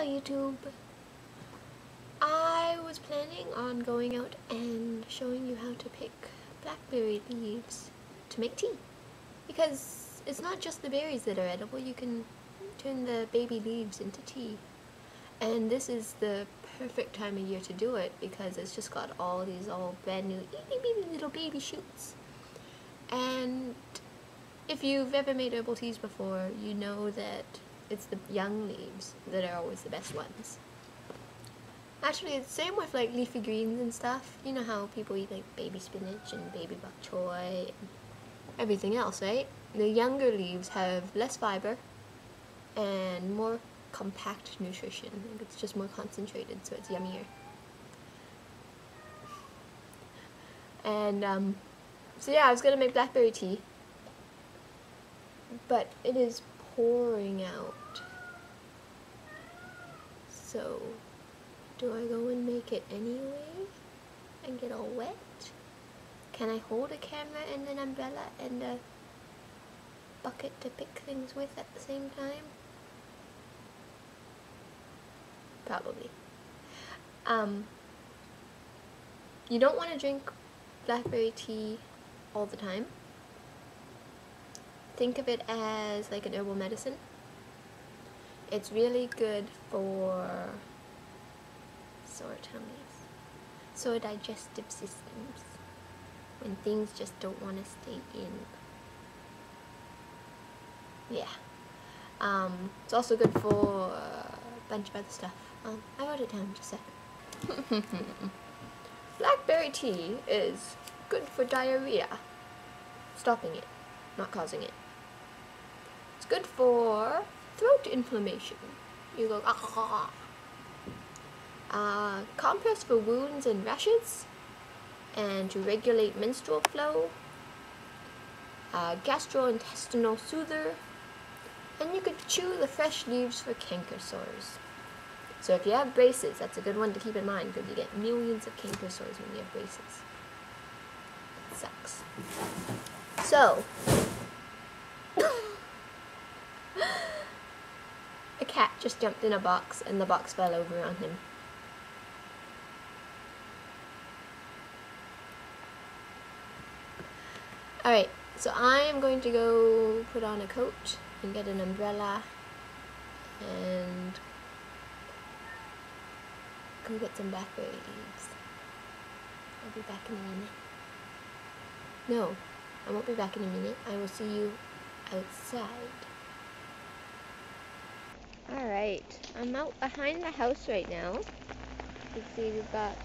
Hello YouTube! I was planning on going out and showing you how to pick blackberry leaves to make tea. Because it's not just the berries that are edible, you can turn the baby leaves into tea. And this is the perfect time of year to do it because it's just got all these brand new little baby shoots. And if you've ever made herbal teas before, you know that it's the young leaves that are always the best ones. Actually, it's the same with like leafy greens and stuff. You know how people eat like baby spinach and baby bok choy and everything else, right? The younger leaves have less fiber and more compact nutrition. It's just more concentrated, so it's yummier. And so yeah, I was gonna make blackberry tea, but it is pouring out. So, do I go and make it anyway and get all wet? Can I hold a camera and an umbrella and a bucket to pick things with at the same time? Probably. You don't want to drink blackberry tea all the time. Think of it as like an herbal medicine. It's really good for sore tummies, sore digestive systems, when things just don't want to stay in. Yeah. It's also good for a bunch of other stuff. I wrote it down just a sec. Blackberry tea is good for diarrhea, stopping it, not causing it. It's good for throat inflammation. You go compress for wounds and rashes, and to regulate menstrual flow, gastrointestinal soother, and you could chew the fresh leaves for canker sores. So if you have braces, that's a good one to keep in mind because you get millions of canker sores when you have braces. It sucks. So, a cat just jumped in a box and the box fell over on him. Alright, so I am going to go put on a coat and get an umbrella and go get some blackberry leaves. I'll be back in a minute. No, I won't be back in a minute. I will see you outside. Alright, I'm out behind the house right now. You can see we've got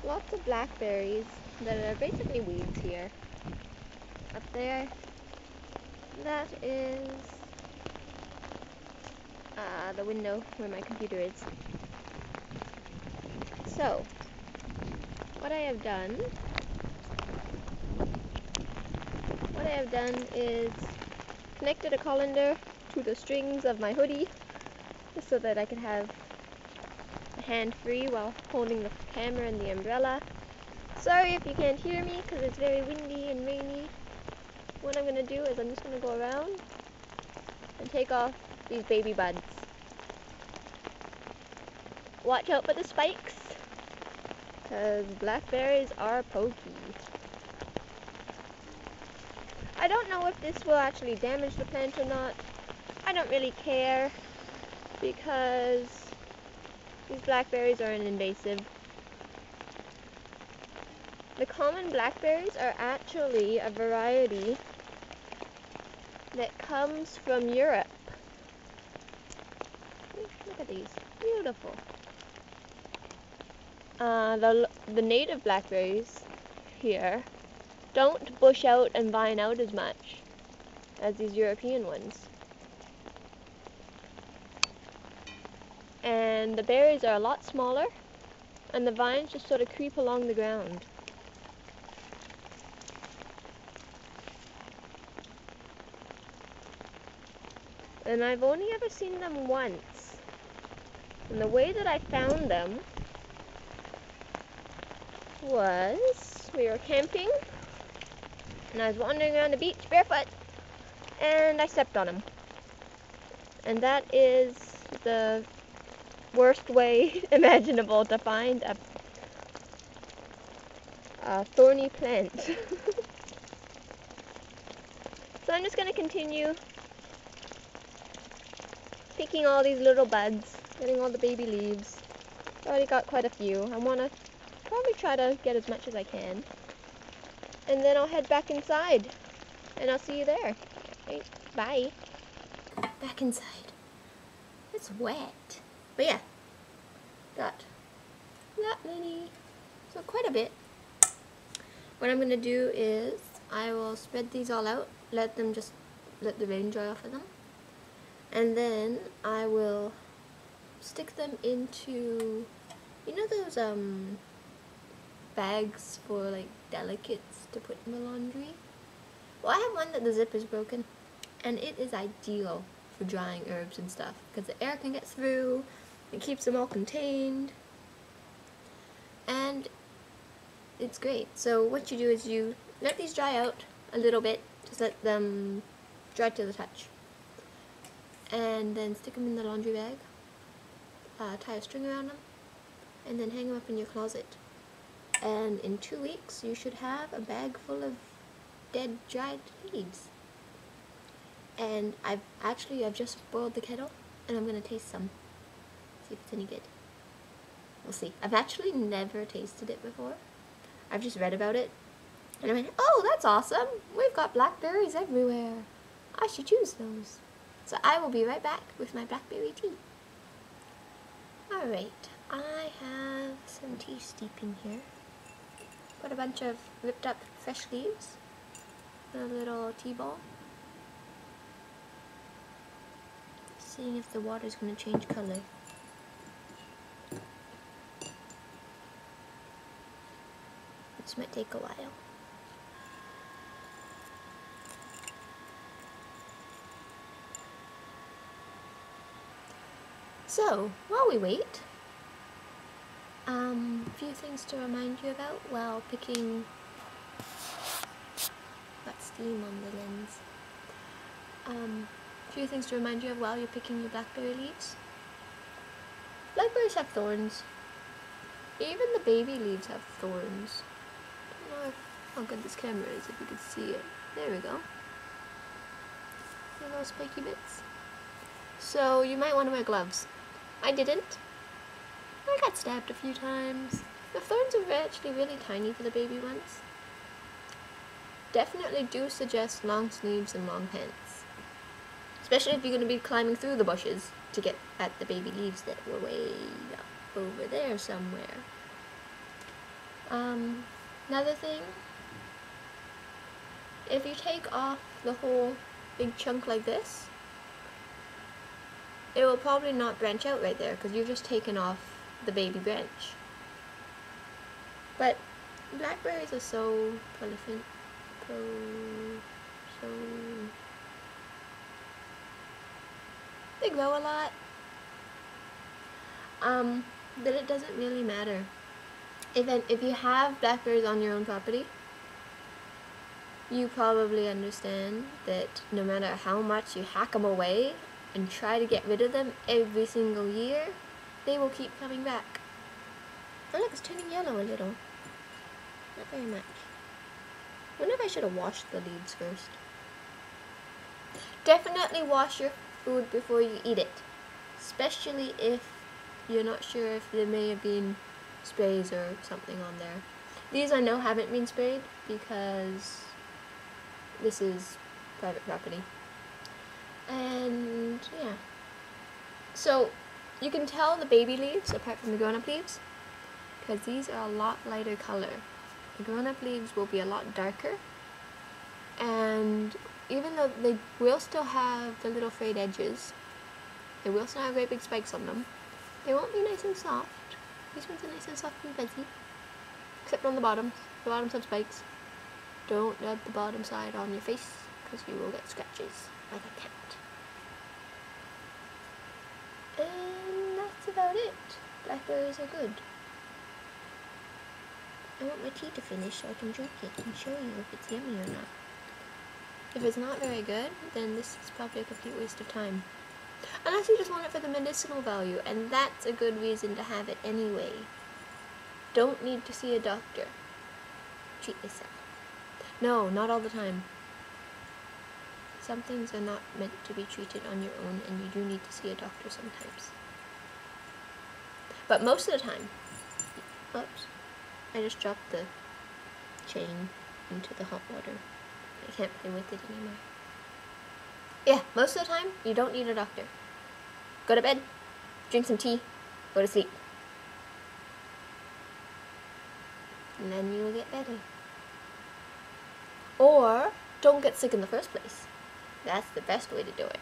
lots of blackberries that are basically weeds here. Up there, that is the window where my computer is. So, what I have done is connected a colander to the strings of my hoodie just so that I can have a hand free while holding the camera and the umbrella. Sorry if you can't hear me because it's very windy and rainy. What I'm going to do is I'm just going to go around and take off these baby buds. Watch out for the spikes because blackberries are pokey. I don't know if this will actually damage the plant or not. I don't really care because these blackberries are an invasive. The common blackberries are actually a variety that comes from Europe. Look at these, beautiful. The native blackberries here don't bush out and vine out as much as these European ones. And the berries are a lot smaller, and the vines just sort of creep along the ground. And I've only ever seen them once. And the way that I found them was we were camping and I was wandering around the beach barefoot and I stepped on them. And that is the worst way imaginable to find a thorny plant. So I'm just going to continue picking all these little buds, getting all the baby leaves. I already got quite a few. I want to probably try to get as much as I can. And then I'll head back inside, and I'll see you there. Okay, bye. Back inside. It's wet. But yeah, got that many. So quite a bit. What I'm going to do is I will spread these all out, let the rain dry off of them. And then I will stick them into, you know those bags for like delicates to put in the laundry? Well, I have one that the zip is broken, and it is ideal for drying herbs and stuff because the air can get through, it keeps them all contained, and it's great. So what you do is you let these dry out a little bit, just let them dry to the touch, and then stick them in the laundry bag, tie a string around them, and then hang them up in your closet. And in 2 weeks you should have a bag full of dead dried leaves. And I've just boiled the kettle, and I'm going to taste some, see if it's any good. We'll see. I've actually never tasted it before. I've just read about it, and I went, oh, that's awesome! We've got blackberries everywhere. I should choose those. So I will be right back with my blackberry tea. Alright, I have some tea steeping here. Got a bunch of ripped up fresh leaves in a little tea bowl. Seeing if the water's going to change color. This might take a while. So, while we wait, a few things to remind you about while picking. Got steam on the lens. A few things to remind you of while you're picking your blackberry leaves. Blackberries have thorns. Even the baby leaves have thorns. I don't know how good this camera is, if you can see it. There we go. Little spiky bits. So you might want to wear gloves. I didn't. I got stabbed a few times. The thorns are actually really tiny for the baby ones. Definitely do suggest long sleeves and long pants. Especially if you're going to be climbing through the bushes to get at the baby leaves that were way up over there somewhere. Another thing, if you take off the whole big chunk like this, it will probably not branch out right there because you've just taken off the baby branch. But blackberries are so prolific, they grow a lot, that it doesn't really matter. If you have blackberries on your own property, you probably understand that no matter how much you hack them away and try to get rid of them every single year, they will keep coming back. Oh look, it's turning yellow a little. Not very much. I wonder if I should have washed the leaves first. Definitely wash your food before you eat it. Especially if you're not sure if there may have been sprays or something on there. These I know haven't been sprayed because this is private property. And yeah. So you can tell the baby leaves apart from the grown-up leaves because these are a lot lighter color. The grown-up leaves will be a lot darker, and even though they will still have the little frayed edges, they will still have great big spikes on them, they won't be nice and soft. These ones are nice and soft and fuzzy, except on the bottom. The bottoms have spikes. Don't rub the bottom side on your face because you will get scratches like a cat. And that's about it. Blackberries are good. I want my tea to finish so I can drink it and show you if it's yummy or not. If it's not very good, then this is probably a complete waste of time. Unless you just want it for the medicinal value, and that's a good reason to have it anyway. Don't need to see a doctor. Treat yourself. No, not all the time. Some things are not meant to be treated on your own, and you do need to see a doctor sometimes. But most of the time, oops, I just dropped the chain into the hot water. I can't play with it anymore. Yeah, most of the time, you don't need a doctor. Go to bed, drink some tea, go to sleep. And then you will get better. Or, don't get sick in the first place. That's the best way to do it.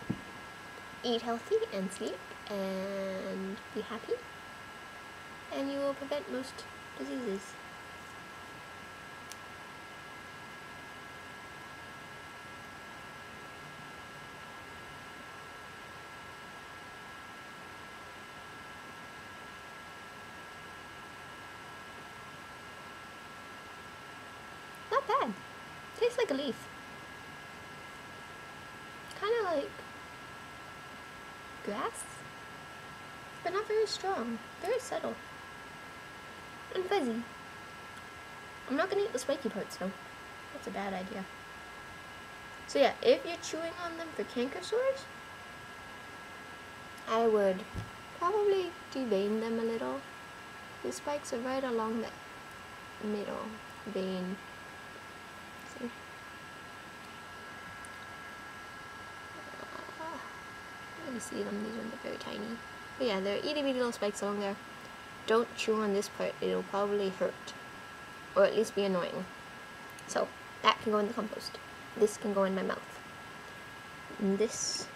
Eat healthy and sleep and be happy. And you will prevent most diseases. Not bad. Tastes like a leaf. Kind of like grass, but not very strong. Very subtle. And fuzzy. I'm not gonna eat the spiky parts though. That's a bad idea. So yeah, if you're chewing on them for canker sores, I would probably devein them a little. The spikes are right along the middle vein. See? You see them, these ones are very tiny. But yeah, there are itty bitty little spikes along there. Don't chew on this part, it'll probably hurt. Or at least be annoying. So, that can go in the compost. This can go in my mouth. And this...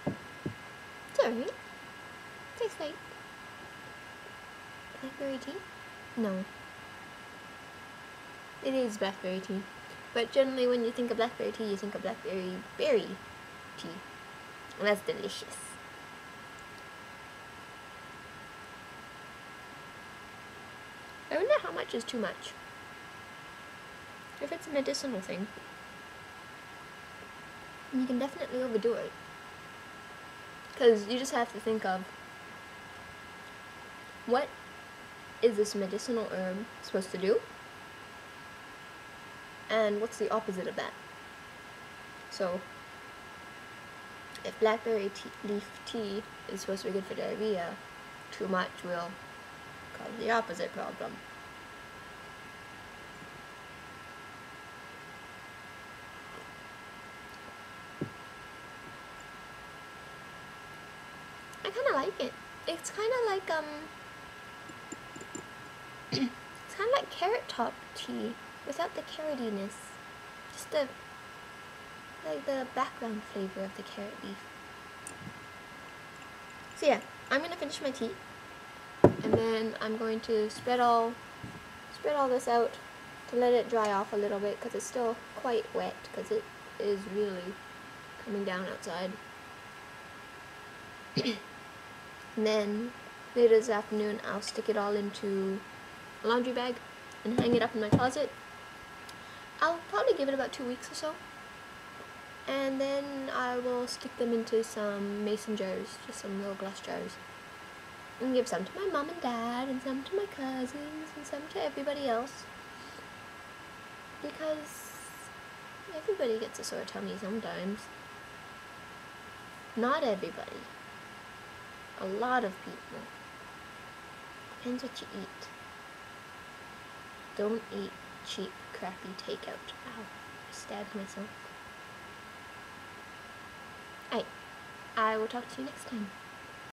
it's alright. Tastes like... blackberry tea? No. It is blackberry tea. But generally when you think of blackberry tea, you think of blackberry berry tea. And that's delicious. I wonder how much is too much. If it's a medicinal thing, you can definitely overdo it. Because you just have to think of, what is this medicinal herb supposed to do? And what's the opposite of that? So, if blackberry leaf tea is supposed to be good for diarrhea, too much will cause the opposite problem. I kind of like it. It's kind of like, it's kind of like carrot top tea without the carrotiness. Just the, like the background flavor of the carrot leaf. So yeah, I'm going to finish my tea. And then I'm going to spread all this out to let it dry off a little bit because it's still quite wet because it is really coming down outside. And then later this afternoon I'll stick it all into a laundry bag and hang it up in my closet. I'll probably give it about 2 weeks or so. And then I will stick them into some mason jars, just some little glass jars. And give some to my mom and dad, and some to my cousins, and some to everybody else. Because everybody gets a sore tummy sometimes. Not everybody. A lot of people. Depends what you eat. Don't eat cheap, crappy takeout. Ow, I stabbed myself. Alright, I will talk to you next time.